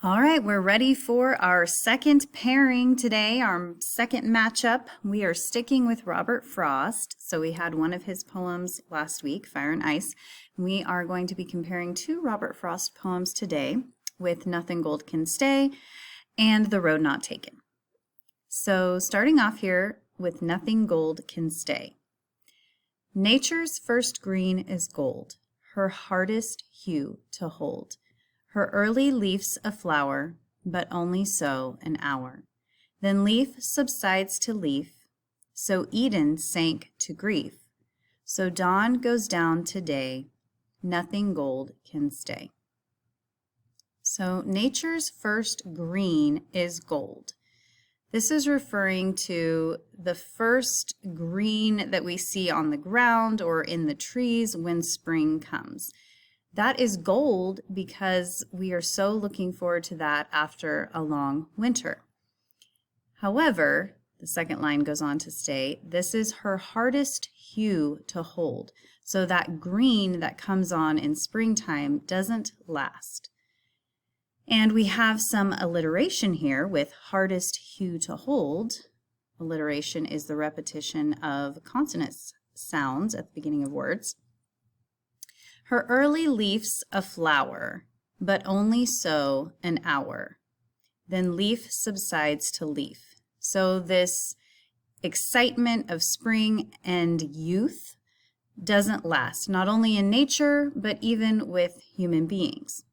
All right, we're ready for our second pairing today, our second matchup. We are sticking with Robert Frost. So we had one of his poems last week, Fire and Ice. We are going to be comparing two Robert Frost poems today with Nothing Gold Can Stay and The Road Not Taken. So starting off here with Nothing Gold Can Stay. Nature's first green is gold, her hardest hue to hold. Her early leaf's a flower, but only so an hour. Then leaf subsides to leaf, so Eden sank to grief. So dawn goes down to day, nothing gold can stay. So nature's first green is gold. This is referring to the first green that we see on the ground or in the trees when spring comes. That is gold because we are so looking forward to that after a long winter. However, the second line goes on to state, this is her hardest hue to hold. So that green that comes on in springtime doesn't last. And we have some alliteration here with hardest hue to hold. Alliteration is the repetition of consonant sounds at the beginning of words. Her early leaf's a flower, but only so an hour. Then leaf subsides to leaf. So this excitement of spring and youth doesn't last, not only in nature, but even with human beings.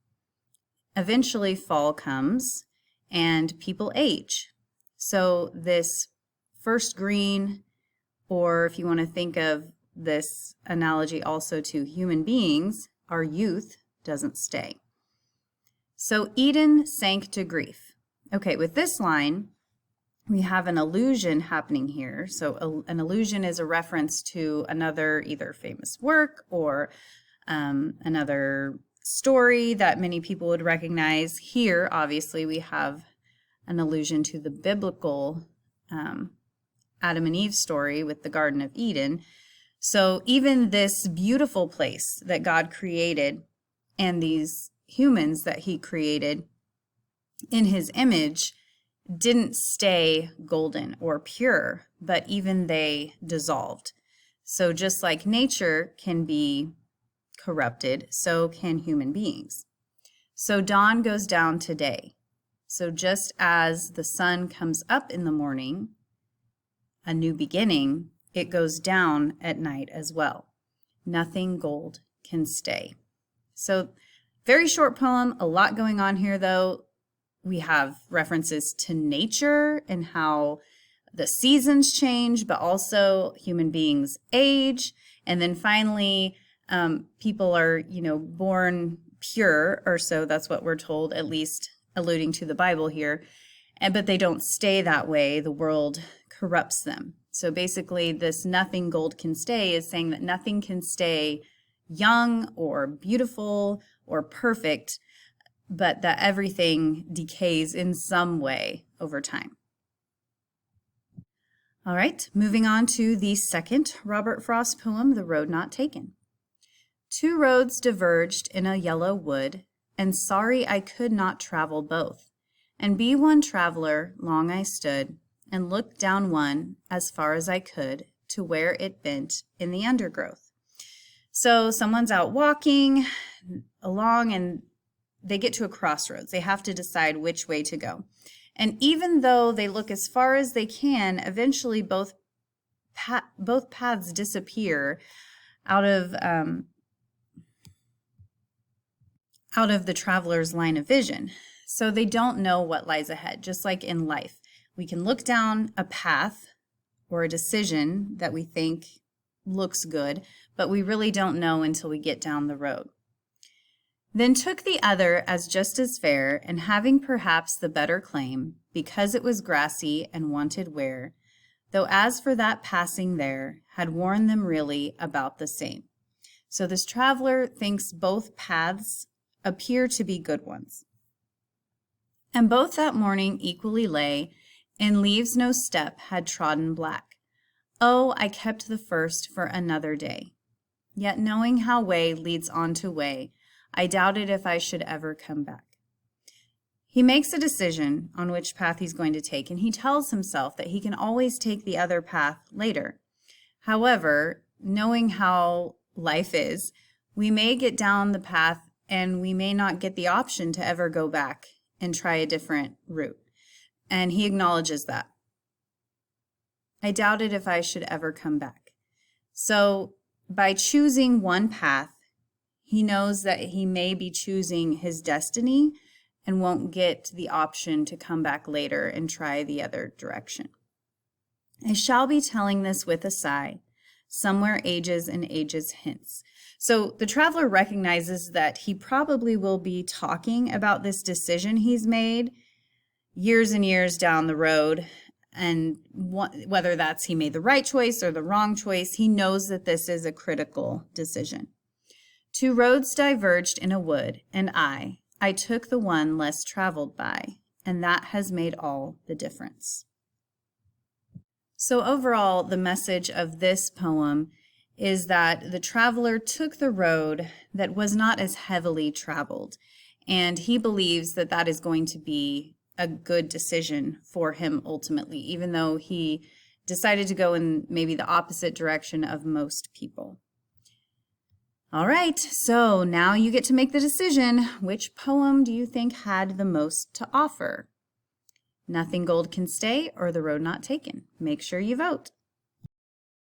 Eventually fall comes and people age. So this first green, or if you want to think of this analogy also to human beings, our youth doesn't stay. So Eden sank to grief. Okay, with this line, we have an allusion happening here. So an allusion is a reference to another either famous work or another story that many people would recognize. Here, obviously, we have an allusion to the biblical Adam and Eve story with the Garden of Eden. So even this beautiful place that God created and these humans that he created in his image didn't stay golden or pure, but even they dissolved. So just like nature can be corrupted, so can human beings. So dawn goes down to day. So just as the sun comes up in the morning, a new beginning, it goes down at night as well. Nothing gold can stay. So very short poem, a lot going on here though. We have references to nature and how the seasons change, but also human beings age. And then finally, people are, born pure, or so that's what we're told, at least alluding to the Bible here. But they don't stay that way. The world corrupts them. So basically, this nothing gold can stay is saying that nothing can stay young or beautiful or perfect, but that everything decays in some way over time. All right, moving on to the second Robert Frost poem, The Road Not Taken. Two roads diverged in a yellow wood, and sorry I could not travel both. And be one traveler, long I stood, and looked down one as far as I could to where it bent in the undergrowth. So someone's out walking along and they get to a crossroads. They have to decide which way to go. And even though they look as far as they can, eventually both paths disappear out of the traveler's line of vision. So they don't know what lies ahead, just like in life. We can look down a path or a decision that we think looks good, but we really don't know until we get down the road. Then took the other as just as fair, and having perhaps the better claim, because it was grassy and wanted wear, though as for that passing there, had worn them really about the same. So this traveler thinks both paths appear to be good ones. And both that morning equally lay, in leaves no step had trodden black. Oh, I kept the first for another day. Yet knowing how way leads on to way, I doubted if I should ever come back. He makes a decision on which path he's going to take, and he tells himself that he can always take the other path later. However, knowing how life is, we may get down the path and we may not get the option to ever go back and try a different route. And he acknowledges that. I doubted if I should ever come back. So by choosing one path, he knows that he may be choosing his destiny and won't get the option to come back later and try the other direction. I shall be telling this with a sigh, somewhere ages and ages hence. So the traveler recognizes that he probably will be talking about this decision he's made years and years down the road, and whether that's he made the right choice or the wrong choice, he knows that this is a critical decision. Two roads diverged in a wood, and I took the one less traveled by, and that has made all the difference. So overall, the message of this poem is that the traveler took the road that was not as heavily traveled, and he believes that that is going to be a good decision for him ultimately, even though he decided to go in maybe the opposite direction of most people. All right, so now you get to make the decision. Which poem do you think had the most to offer? Nothing Gold Can Stay or The Road Not Taken? Make sure you vote.